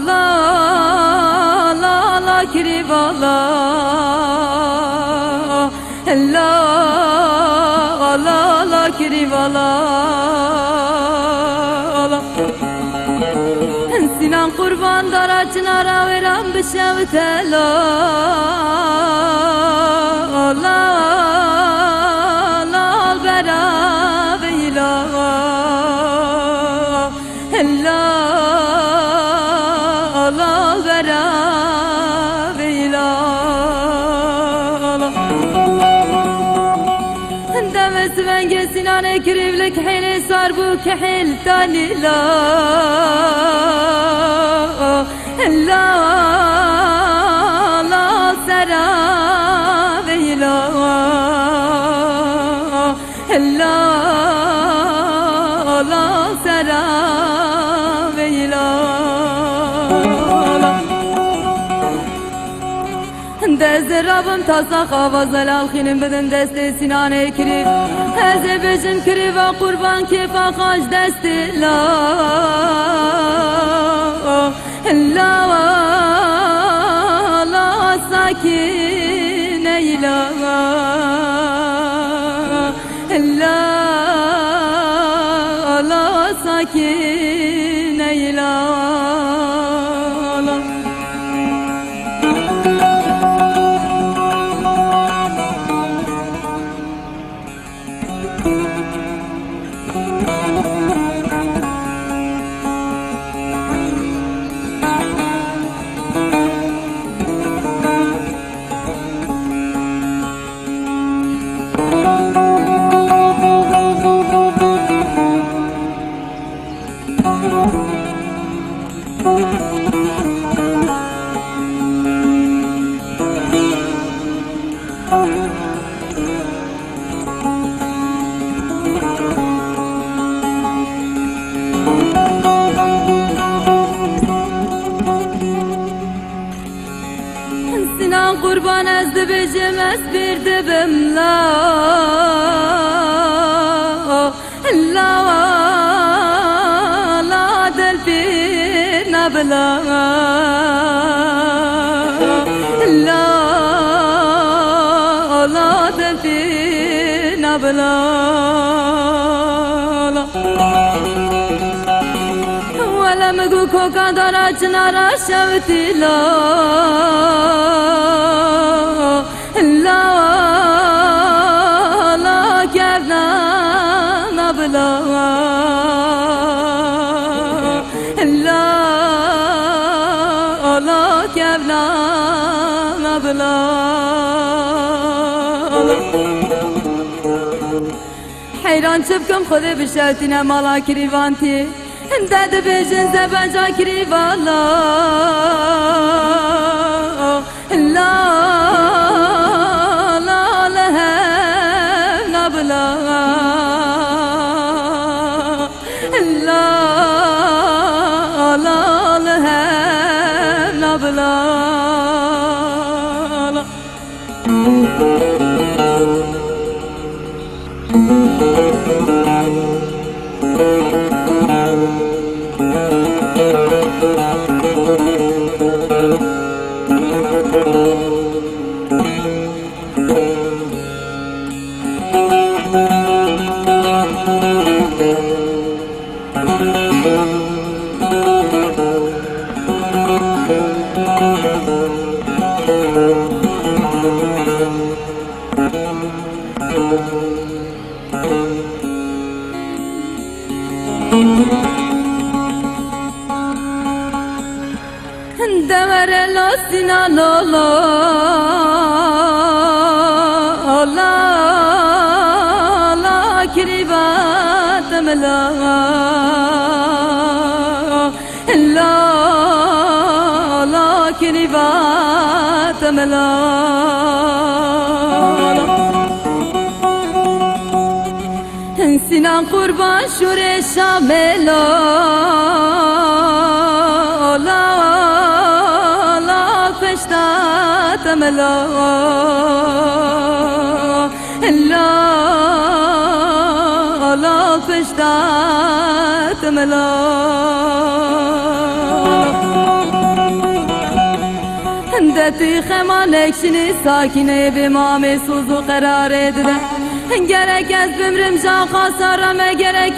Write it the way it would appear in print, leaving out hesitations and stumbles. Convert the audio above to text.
la la la kirivala la la la kirivala Sinan kurban dara çınara verem bişevtela la la bera veyla la la bera veyla Demes venge sinan ekrivlik hili sar bu kehil tanila la la sara veyla la la sara veyla Dezde Rabbim taza havazal alkhinin bedin deste sinan ekri Heze bejim kri ve kurban kefa kaç desti la la la sakin eyla la la sakin eyla Sinan kurban ezdi bicim bir dibim la la la delfin abla la la delfin abla ولا مقوكو قدر جنارا شوتي لا لا لا كذا نبلا لا لا كذا نبلا حيران شبكم خذي بشوتنا مالا كريفانتي Dede bejin zebenca kirivala La la lehem nabla La la lehem nabla Devere lo sinan ola la la kiribatem la la la kiribatem la Sinan kurban şure şamela la la peştatem la la la peştatem la دتی خمان اکشنی ساکینه به مام سوزو قرار دده گرک از بمرم جا خسارم گرک